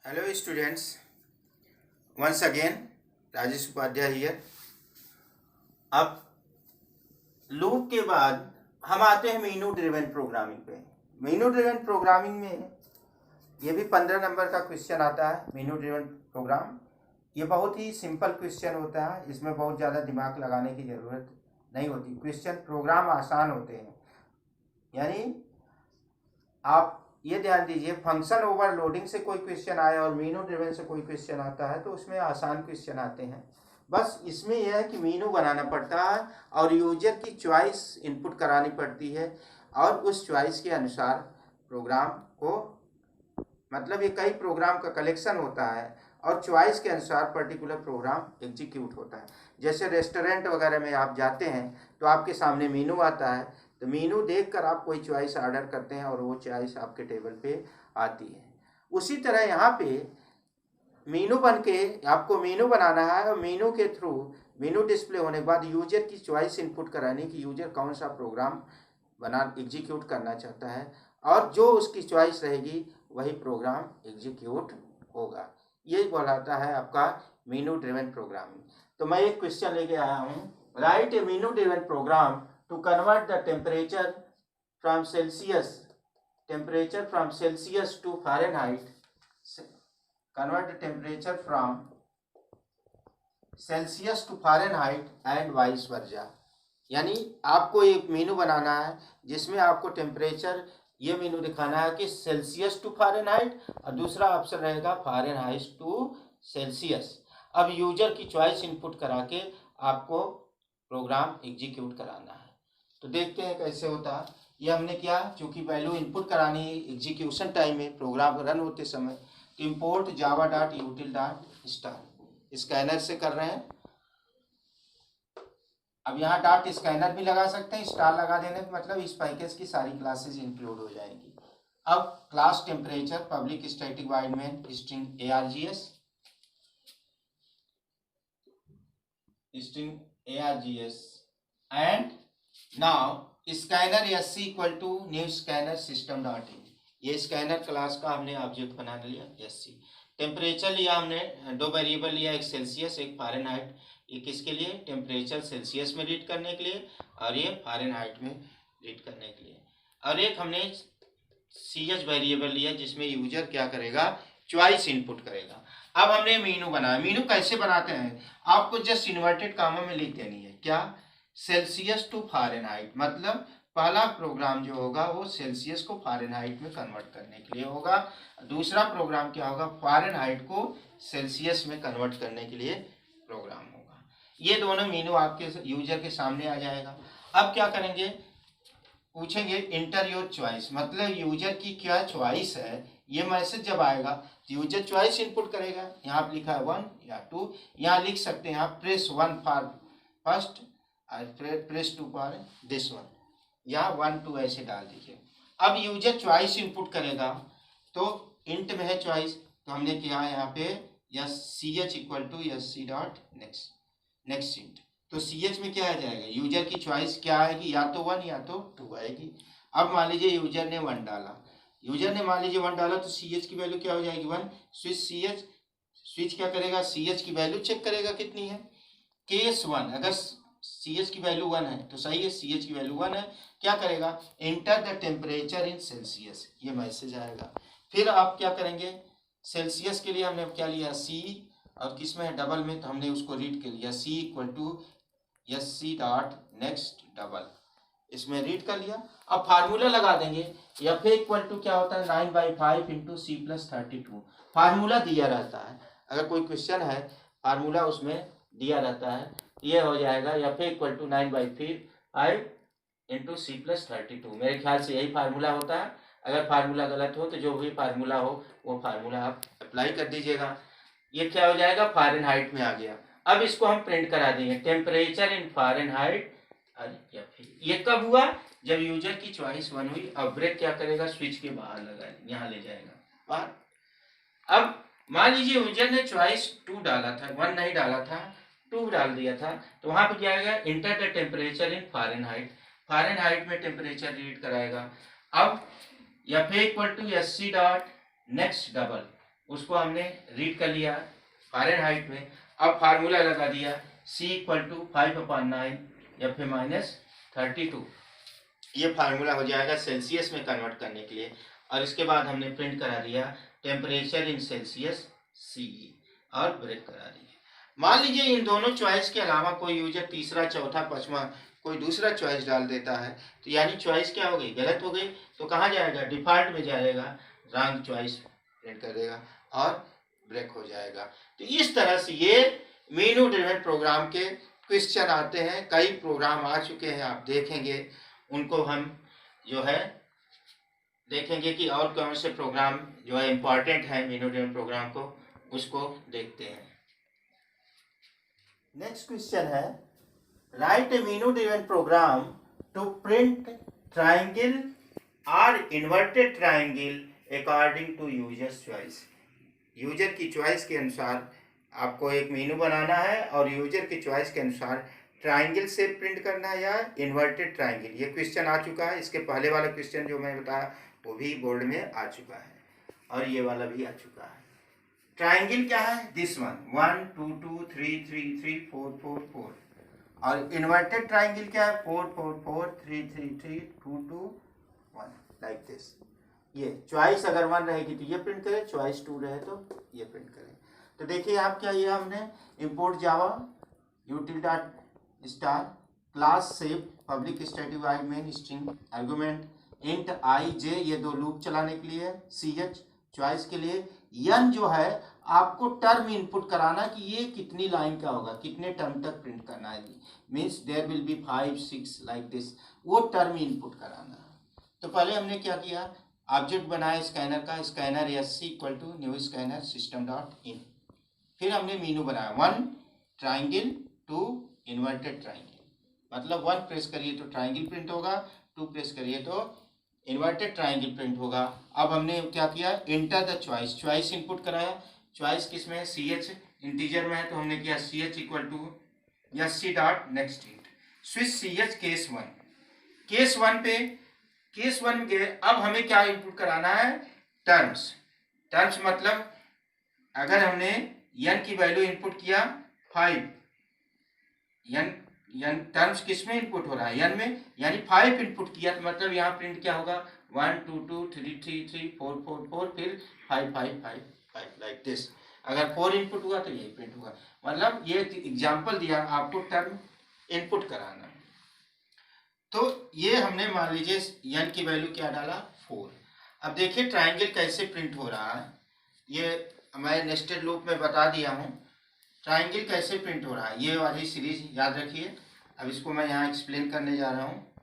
Hello students, once again Rajesh Upadhyay here. अब loop के बाद हम आते हैं मीनू ड्रिवन प्रोग्रामिंग पे। मीनू ड्रिवन प्रोग्रामिंग में ये भी 15 नंबर का क्वेश्चन आता है। मीनू ड्रिवन प्रोग्राम ये बहुत ही सिंपल क्वेश्चन होता है, इसमें बहुत ज़्यादा दिमाग लगाने की ज़रूरत नहीं होती। क्वेश्चन प्रोग्राम आसान होते हैं, यानी आप ये ध्यान दीजिए, फंक्शन ओवरलोडिंग से कोई क्वेश्चन आया और मीनू ड्रिवन से कोई क्वेश्चन आता है तो उसमें आसान क्वेश्चन आते हैं। बस इसमें यह है कि मीनू बनाना पड़ता है और यूजर की चॉइस इनपुट करानी पड़ती है और उस चॉइस के अनुसार प्रोग्राम को, मतलब ये कई प्रोग्राम का कलेक्शन होता है और चॉइस के अनुसार पर्टिकुलर प्रोग्राम एग्जीक्यूट होता है। जैसे रेस्टोरेंट वगैरह में आप जाते हैं तो आपके सामने मीनू आता है, तो मीनू देखकर आप कोई चॉइस ऑर्डर करते हैं और वो चॉइस आपके टेबल पे आती है। उसी तरह यहाँ पे मीनू बन के आपको मीनू बनाना है और मीनू के थ्रू मीनू डिस्प्ले होने के बाद यूजर की चॉइस इनपुट करानी कि यूजर कौन सा प्रोग्राम बना एग्जीक्यूट करना चाहता है और जो उसकी चॉइस रहेगी वही प्रोग्राम एग्जीक्यूट होगा। यही बोलाता है आपका मीनू ड्रिवन प्रोग्रामिंग। तो मैं एक क्वेश्चन लेके आया हूँ, write a menu driven program to convert the temperature from Celsius to Fahrenheit, convert the temperature from Celsius to Fahrenheit and vice versa. यानी आपको एक मेनू बनाना है जिसमें आपको टेम्परेचर, ये मेनू दिखाना है कि सेल्सियस टू फ़ारेनहाइट और दूसरा ऑप्शन रहेगा फ़ारेनहाइट टू सेल्सियस। अब यूजर की चॉइस इनपुट करा के आपको प्रोग्राम एग्जीक्यूट कराना है। तो देखते हैं कैसे होता है। ये हमने किया, चूँकि वैल्यू इनपुट करानी है एग्जीक्यूशन टाइम में, प्रोग्राम रन होते समय, तो इम्पोर्ट java.util.star स्कैनर से कर रहे हैं। अब यहाँ डॉट स्कैनर भी लगा सकते हैं, स्टार लगा देने का मतलब इस पैकेज की सारी क्लासेज इंक्लूड हो जाएंगी। अब class temperature public static void main string args and now scanner sc equal to new scanner system dot in. ये स्कैनर क्लास का हमने ऑब्जेक्ट बना लिया sc। टेम्परेचर लिया हमने, दो वेरिएबल लिया, एक सेल्सियस एक फ़ारेनहाइट। ये किसके लिए? टेम्परेचर सेल्सियस में रीड करने के लिए और ये फ़ारेनहाइट में रीड करने के लिए। और एक हमने ch वेरिएबल लिया जिसमें यूजर क्या करेगा, चॉइस इनपुट करेगा। अब हमने मीनू बनाया। मीनू कैसे बनाते हैं, आपको जस्ट इन्वर्टेड कामा में लिख देनी है। क्या? सेल्सियस टू फ़ारेनहाइट, मतलब पहला प्रोग्राम जो होगा वो सेल्सियस को फ़ारेनहाइट में कन्वर्ट करने के लिए होगा। दूसरा प्रोग्राम क्या होगा, फ़ारेनहाइट को सेल्सियस में कन्वर्ट करने के लिए प्रोग्राम होगा। ये दोनों मीनू आपके यूजर के सामने आ जाएगा। अब क्या करेंगे, पूछेंगे इंटर योर चॉइस, मतलब यूजर की क्या चॉइस है। ये मैसेज जब आएगा तो यूजर चॉइस इनपुट करेगा। यहाँ पर लिखा है 1 या 2, यहाँ लिख सकते हैं आप press 1 for first, press 2 for this one, या 1 2 ऐसे डाल दीजिए। अब यूजर चॉइस इनपुट करेगा तो इंट में है चॉइस, तो हमने किया यहाँ पे ch equal to sc dot next int. तो ch में क्या आ जाएगा, यूजर की चॉइस क्या आएगी, या तो 1 या तो 2 आएगी। अब मान लीजिए यूजर ने 1 डाला, मान लीजिए 1 डाला तो ch की वैल्यू क्या हो जाएगी 1। स्विच क्या करेगा, ch की वैल्यू चेक करेगा कितनी है, केस 1। अगर ch की वैल्यू 1 है तो सही है, ch की वैल्यू 1 है, क्या करेगा, enter the temperature in Celsius, ये मैसेज आएगा। फिर आप क्या करेंगे, सेल्सियस के लिए हमने क्या लिया c, और किस में है, डबल में, तो हमने उसको रीड कर लिया c equal to sc dot next double, इसमें रीड कर लिया। अब फार्मूला लगा देंगे, f इक्वल टू क्या होता है 9/5 इंटू सी प्लस 32। फार्मूला दिया रहता है, अगर कोई क्वेश्चन है फार्मूला उसमें दिया रहता है, ये हो जाएगा f equal to 9/5 into c plus 32। मेरे ख्याल से यही फार्मूला होता है। अगर फार्मूला गलत हो तो जो भी फार्मूला हो वो फार्मूला आप अप्लाई कर दीजिएगा। ये क्या हो जाएगा, फ़ारेनहाइट में आ गया। अब इसको हम प्रिंट करा देंगे, टेम्परेचर इन फ़ारेनहाइट। या फिर ये कब हुआ, जब यूजर की चॉइस 1 हुई। अब ब्रेक क्या करेगा, स्विच के बाहर लगा, यहाँ ले जाएगा बाहर। अब मान लीजिए यूजर ने चॉइस 2 डाला था, 1 नहीं डाला था, 2 डाल दिया था, तो वहां पर क्या आएगा, enter the temperature in Fahrenheit, Fahrenheit में टेम्परेचर रीड कराएगा। अब f equal to sc dot next double, उसको हमने रीड कर लिया फ़ारेनहाइट में। अब फार्मूला लगा दिया C = 5/9 F-32, ये फार्मूला हो जाएगा सेल्सियस में कन्वर्ट करने के लिए। और इसके बाद हमने प्रिंट करा दिया टेम्परेचर इन सेल्सियस CE और ब्रेक करा दिया। मान लीजिए इन दोनों चॉइस के अलावा कोई यूजर तीसरा, चौथा, पांचवा कोई दूसरा चॉइस डाल देता है, तो यानी चॉइस क्या हो गई, गलत हो गई, तो कहाँ जाएगा, डिफॉल्ट में जाएगा, रॉन्ग चॉइस प्रिंट कर देगा और ब्रेक हो जाएगा। तो इस तरह से ये मेनू ड्रिवन प्रोग्राम के क्वेश्चन आते हैं। कई प्रोग्राम आ चुके हैं, आप देखेंगे उनको हम जो है देखेंगे कि और कौन से प्रोग्राम जो है इम्पॉर्टेंट है मेनू ड्रिवन प्रोग्राम को, उसको देखते हैं। नेक्स्ट क्वेश्चन है, right a menu driven program to print triangle और inverted triangle according to user's choice. User की चॉइस के अनुसार आपको एक मेनू बनाना है और यूजर की चॉइस के अनुसार ट्राइंगल से प्रिंट करना है या इन्वर्टेड ट्राइंगल। ये क्वेश्चन आ चुका है, इसके पहले वाला क्वेश्चन जो मैं बताया वो भी बोर्ड में आ चुका है और ये वाला भी आ चुका है। ट्राइंगल क्या है, दिस वन, 1 2 2 3 3 3 4 4 4। और इन्वर्टेड ट्राइंगल क्या है, 4 4 4 3 3 3 2 2 1, लाइक दिस। ये चॉइस अगर 1 रहेगी तो ये प्रिंट करें, चॉइस 2 रहे तो ये प्रिंट करें। तो देखिए आप क्या, ये हमने import Java util.star class save public static void main string argument int I J, ये दो लूप चलाने के लिए, CH चॉइस के लिए, n जो है आपको टर्म इनपुट कराना कि ये कितनी लाइन का होगा, कितने टर्म तक प्रिंट करना है, means there will be 5 6 like this, वो टर्म इनपुट कराना है। तो पहले हमने क्या किया, ऑब्जेक्ट बनाया स्कैनर का, scanner SC = new scanner system.in। फिर हमने मीनू बनाया 1 ट्राइंगल 2 इन्वर्टेड ट्राइंगल, मतलब 1 प्रेस करिए तो ट्राइंगल प्रिंट होगा, 2 प्रेस करिए तो इन्वर्टेड ट्राइंगल प्रिंट होगा। अब हमने क्या किया, enter the choice, choice input कराया। चॉइस किस में है, CH इंटीजर में है, तो हमने किया CH = SC.next int switch CH case 1। Case 1 पे, केस 1 के अब हमें क्या इनपुट कराना है, टर्म्स। टर्म्स मतलब अगर हमने n की वैल्यू इनपुट किया 5, n टर्म्स किस में इनपुट हो रहा है, n में, यानी 5 इनपुट किया तो मतलब यहाँ प्रिंट क्या होगा, 1 2 2 3 3 3 4 4 4 फिर 5 5 5 5 लाइक दिस। अगर 4 इनपुट हुआ तो यही प्रिंट हुआ। मतलब ये एग्जांपल दिया आपको टर्म इनपुट कराना। तो ये हमने मान लीजिए n की वैल्यू क्या डाला, 4। अब देखिए ट्राइंगल कैसे प्रिंट हो रहा है, ये मैं नेस्टेड लूप में बता दिया हूँ ट्राइंगल कैसे प्रिंट हो रहा है, ये वाली सीरीज याद रखिए। अब इसको मैं यहाँ एक्सप्लेन करने जा रहा हूँ।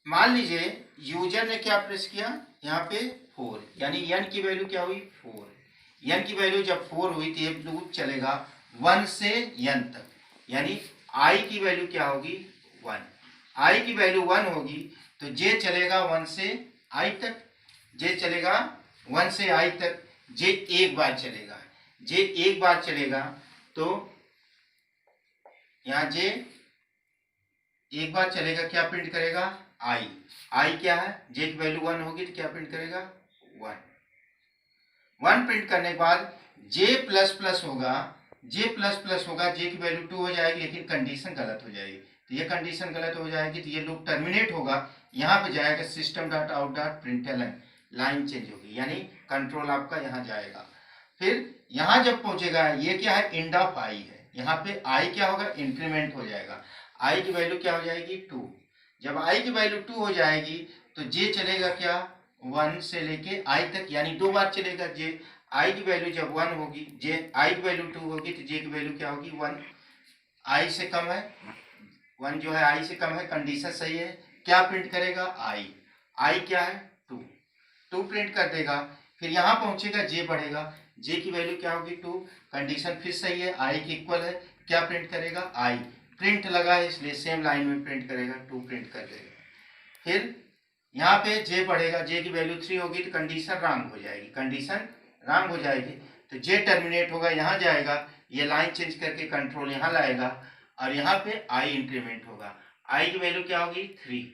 मान लीजिए यूजर ने क्या प्रेस किया, यहाँ पे 4, यानी n की वैल्यू क्या हुई, 4। n की वैल्यू जब 4 हुई तो ये लूप चलेगा 1 से n तक, यानी i की वैल्यू क्या होगी, 1। i की वैल्यू 1 होगी तो j चलेगा 1 से i तक, j चलेगा 1 से i तक, j एक बार चलेगा, j एक बार चलेगा तो यहाँ j एक बार चलेगा, क्या प्रिंट करेगा, i क्या है, j की वैल्यू 1 होगी तो क्या प्रिंट करेगा, 1 प्रिंट करने के बाद j प्लस प्लस होगा, j की वैल्यू 2 हो जाएगी, लेकिन कंडीशन गलत हो जाएगी। तो ये कंडीशन गलत हो जाएगी तो ये लूप टर्मिनेट होगा, यहाँ पे जाएगा system.out.println, लाइन चेंज होगी, यानी कंट्रोल आपका यहाँ जाएगा। फिर यहाँ जब पहुंचेगा, ये क्या है, इंड ऑफ i है, यहाँ पे i क्या होगा, इंक्रीमेंट हो जाएगा, i की वैल्यू क्या हो जाएगी, 2। जब i की वैल्यू 2 हो जाएगी तो j चलेगा क्या, 1 से लेके i तक, यानी 2 बार चलेगा j। i की वैल्यू जब 1 होगी, i की वैल्यू 2 होगी तो j की वैल्यू क्या होगी, 1। i से कम है, 1 जो है i से कम है, कंडीशन सही है, क्या प्रिंट करेगा, i क्या है, 2 प्रिंट कर देगा। फिर यहाँ पहुंचेगा, j बढ़ेगा, j की वैल्यू क्या होगी, 2, कंडीशन फिर सही है, i के इक्वल है, क्या प्रिंट करेगा, i। प्रिंट लगा है इसलिए सेम लाइन में प्रिंट करेगा, 2 प्रिंट कर देगा। फिर यहाँ पे j बढ़ेगा, j की वैल्यू 3 होगी तो कंडीशन रॉन्ग हो जाएगी, तो j टर्मिनेट होगा, यहाँ जाएगा, ये लाइन चेंज करके कंट्रोल यहाँ लाएगा और यहाँ पे i इंक्रीमेंट होगा, i की वैल्यू क्या होगी, 3।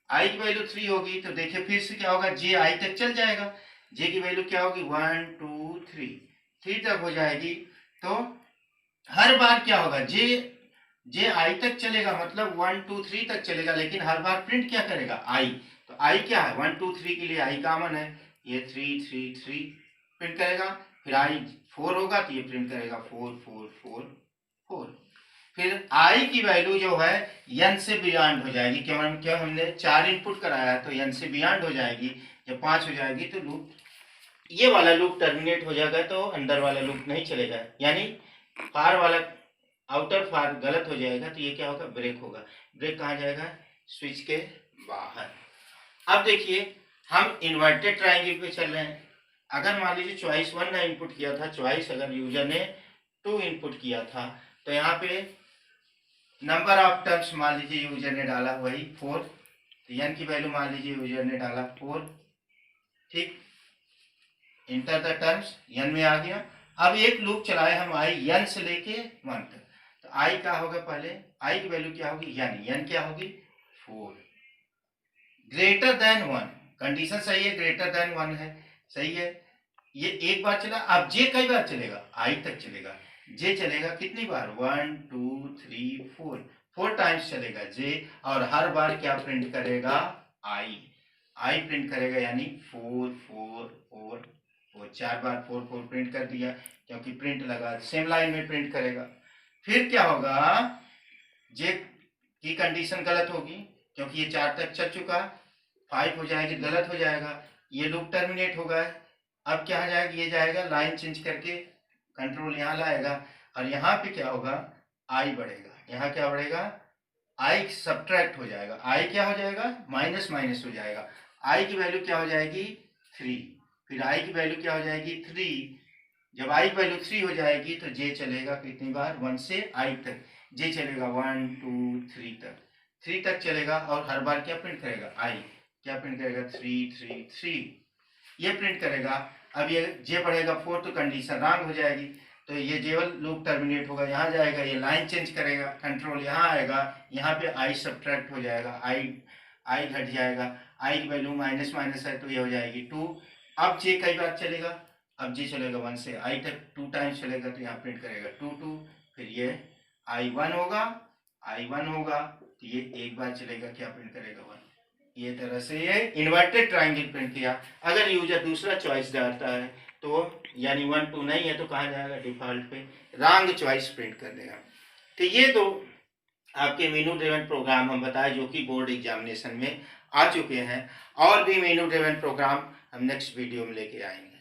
i की वैल्यू 3 होगी तो देखिए फिर से क्या होगा, j i तक चल जाएगा, जे की वैल्यू क्या होगी 1 2 3 तक हो जाएगी। तो हर बार क्या होगा, जे आई तक चलेगा, मतलब 1 2 3 तक चलेगा, लेकिन हर बार प्रिंट क्या करेगा आई। तो आई क्या है 1 2 3 के लिए आई कॉमन है, ये 3 3 3 प्रिंट करेगा। फिर आई 4 होगा तो ये प्रिंट करेगा 4 4 4 4। फिर आई की वैल्यू जो है n से बियॉन्ड हो जाएगी, क्यों हमने 4 इनपुट कराया है तो n से बियॉन्ड हो जाएगी। जब 5 हो जाएगी तो लूप, ये वाला लूप टर्मिनेट हो जाएगा, तो अंदर वाला लूप नहीं चलेगा, यानी फार वाला, आउटर फार गलत हो जाएगा, तो ये क्या होगा ब्रेक होगा। ब्रेक कहाँ जाएगा, स्विच के बाहर। अब देखिए हम इन्वर्टेड ट्रायंगल पे चल रहे हैं। अगर मान लीजिए चॉइस 1 ने इनपुट किया था, चॉइस अगर यूजर ने 2 इनपुट किया था, तो यहाँ पे नंबर ऑफ टर्म्स मान लीजिए यूजर ने डाला वही 4, तो n की वैल्यू मान लीजिए यूजर ने डाला 4, ठीक। इंटर द टर्म्स, n में आ गया। अब एक लूप चलाए हम आई n से लेके 1 तक, तो आई क्या होगा, पहले आई की वैल्यू क्या होगी n क्या होगी 4, ग्रेटर देन 1, कंडीशन सही है, ग्रेटर देन 1 है, सही है। ये एक बार चला, अब जे कई बार चलेगा, आई तक चलेगा। जे चलेगा कितनी बार 1 2 3 4 टाइम्स चलेगा जे, और हर बार क्या प्रिंट करेगा आई प्रिंट करेगा, यानी 4 4 4 4, 4 बार 4 4 प्रिंट कर दिया, क्योंकि प्रिंट लगा, सेम लाइन में प्रिंट करेगा। फिर क्या होगा, जे की कंडीशन गलत होगी, क्योंकि ये 4 तक चल चुका, 5 हो जाएगी, गलत हो जाएगा, ये लूप टर्मिनेट होगा। अब क्या जाएगा, ये जाएगा लाइन चेंज करके, कंट्रोल यहाँ लाएगा, और यहाँ पे क्या होगा आई बढ़ेगा, यहाँ क्या बढ़ेगा आई सब्ट्रैक्ट हो जाएगा, आई क्या हो जाएगा माइनस माइनस हो जाएगा, आई की वैल्यू क्या हो जाएगी 3, फिर आई की वैल्यू क्या हो जाएगी 3। जब आई की वैल्यू 3 हो जाएगी तो जे चलेगा कितनी बार 1 से आई तक, जे चलेगा 1 2 3 तक चलेगा, और हर बार क्या प्रिंट करेगा आई, क्या प्रिंट करेगा 3 3 3, ये प्रिंट करेगा। अब ये जे बढ़ेगा 4 तो कंडीशन रॉन्ग हो जाएगी, तो ये जेवल लूप टर्मिनेट होगा, यहाँ जाएगा, ये लाइन चेंज करेगा, कंट्रोल यहाँ आएगा, यहाँ पे आई सब्ट्रैक्ट हो जाएगा, आई घट जाएगा, आई की वैल्यू माइनस माइनस है तो ये हो जाएगी 2। अब जे कई बार चलेगा, अब जे चलेगा 1 से आई तक 2 टाइम्स चलेगा, तो यहाँ प्रिंट करेगा 2 2, फिर ये I1 होगा तो ये एक बार चलेगा, क्या प्रिंट करेगा 1। ये तरह से ये इन्वर्टेड ट्रायंगल प्रिंट किया। अगर यूजर दूसरा चॉइस डालता है तो यानी 1 2 नहीं है तो कहाँ जाएगा, डिफॉल्ट पे रॉन्ग चॉइस प्रिंट कर देगा। तो ये तो आपके मेनू ड्रिवन प्रोग्राम हम बताए जो कि बोर्ड एग्जामिनेशन में आ चुके हैं, और भी मेनू ड्रिवन प्रोग्राम हम नेक्स्ट वीडियो में लेके आएंगे।